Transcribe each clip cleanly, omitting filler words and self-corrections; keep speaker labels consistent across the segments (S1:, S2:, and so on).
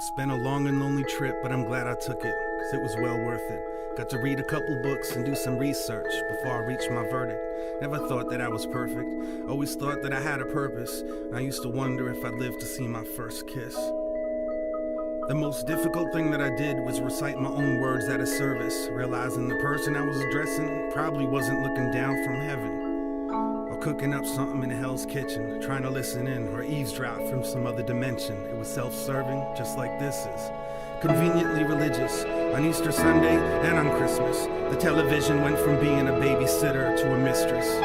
S1: It's been a long and lonely trip, but I'm glad I took it, cause it was well worth it. Got to read a couple books and do some research before I reached my verdict. Never thought that I was perfect, always thought that I had a purpose. I used to wonder if I'd live to see my first kiss. The most difficult thing that I did was recite my own words at a service, realizing the person I was addressing probably wasn't looking down from heaven. Or cooking up something in Hell's Kitchen, trying to listen in or eavesdrop from some other dimension. It was self-serving, just like this is. Conveniently religious, on Easter Sunday and on Christmas. The television went from being a babysitter to a mistress.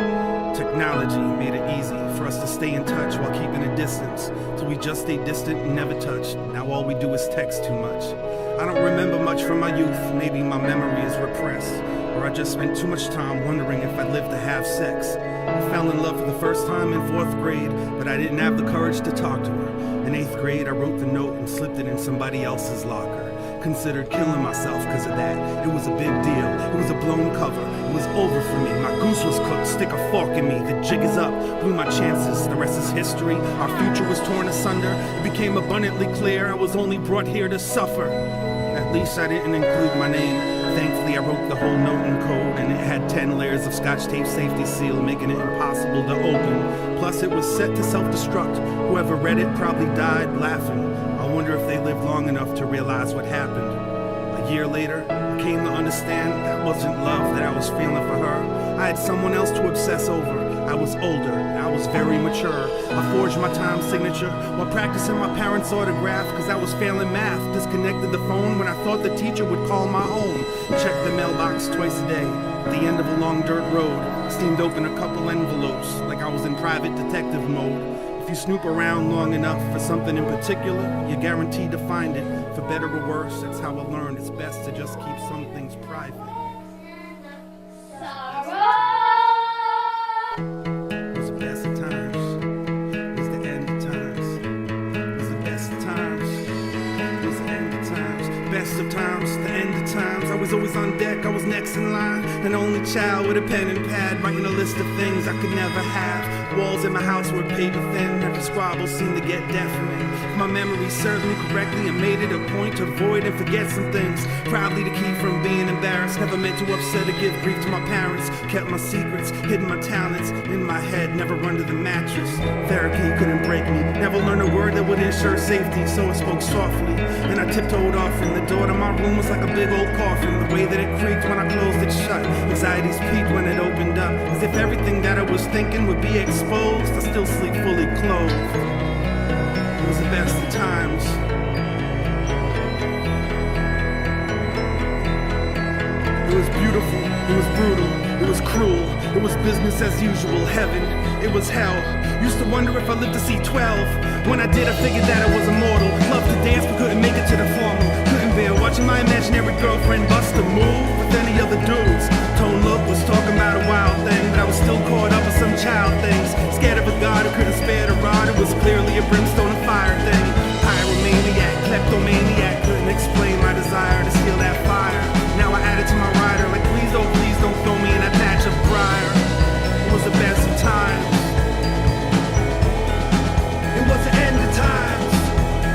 S1: Technology made it easy for us to stay in touch while keeping a distance. So we just stayed distant and never touched. Now all we do is text too much. I don't remember much from my youth, maybe my memory is repressed. Or I just spent too much time wondering if I'd live to have sex. I fell in love for the first time in 4th grade, but I didn't have the courage to talk to her. In 8th grade, I wrote the note and slipped it in somebody else's locker. Considered killing myself because of that. It was a big deal. It was a blown cover. It was over for me. My goose was cooked. Stick a fork in me. The jig is up. Blew my chances. The rest is history. Our future was torn asunder. It became abundantly clear I was only brought here to suffer. At least I didn't include my name. Thankfully, I wrote the whole note in code, and it had 10 layers of Scotch tape safety seal, making it impossible to open. Plus, it was set to self-destruct. Whoever read it probably died laughing. I wonder if they lived long enough to realize what happened. A year later, I came to understand that wasn't love that I was feeling for her. I had someone else to obsess over. I was older, I was very mature. I forged my time signature while practicing my parents' autograph, cause I was failing math. Disconnected the phone when I thought the teacher would call my own. Checked the mailbox twice a day. At the end of a long dirt road, steamed open a couple envelopes like I was in private detective mode. If you snoop around long enough for something in particular, you're guaranteed to find it. For better or worse, that's how I learned it's best to just keep some things private. It was the best of times. It was the end of times. It was the best of times. It was the end of times. Best of times, the end of times. I was always on deck, I was next in line. An only child with a pen and pad, writing a list of things I could never have. Walls in my house were paper thin, every squabble seemed to get deafening. If my memory served me correctly, I made it a point to avoid and forget some things. Proudly to keep from being embarrassed, never meant to upset or give grief to my parents. Kept my secrets, hidden my talents in my head, never run to the mattress. Therapy couldn't break me, never learned a word that would ensure safety, so I spoke softly. And I tiptoed off, and the door to my room was like a big old coffin. The way that it creaked when I closed it shut, anxieties peaked when it opened up, as if everything that I was thinking would be exposed. I still sleep fully clothed. It was the best of times. It was beautiful, it was brutal, it was cruel, it was business as usual, heaven, it was hell. Used to wonder if I lived to see 12. When I did, I figured that I was immortal. Loved to dance but couldn't make it to the formal. Couldn't bear watching my imaginary girlfriend bust a move with any other dudes. Tone Look was talking about a wild thing, but I was still caught up with some child things. Scared of a god who couldn't spare the rod. It was clearly a brimstone and fire thing. Pyromaniac, kleptomaniac, couldn't explain my desire to steal that fire. Now I add it to my rider, like please don't throw me in that patch of briar. It was the best of times. It was the end of times.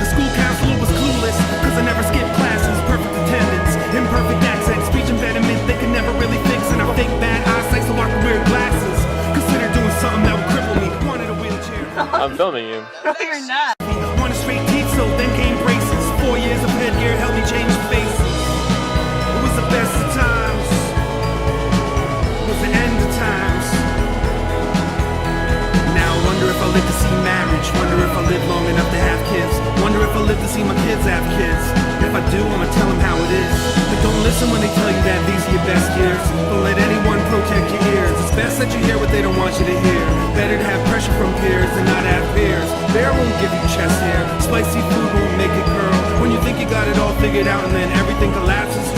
S1: The school counselor was clueless, cause I never skipped classes. Perfect attendance, imperfect accent, speech impediment they could never really fix. And I fake bad eyesight so I could wear glasses. Consider doing something that would cripple me. Wanted a wheelchair.
S2: I'm filming you.
S3: No, you're not.
S1: Wanted straight teeth, so then came braces. 4 years of headgear helped me change faces. It was the best of times. It was the end of times. Now I wonder if I live to see marriage. Wonder if I live long enough to have kids. Wonder if I live to see my kids have kids. If I do, I'ma tell them how it is. But don't listen when they tell you that these are your best years. Don't let anyone protect your ears. It's best that you hear what they don't want you to hear. Better to have pressure from peers than not have peers. Bear won't give you chest hair. Spicy food won't make it curl. When you think you got it all figured out and then everything collapses.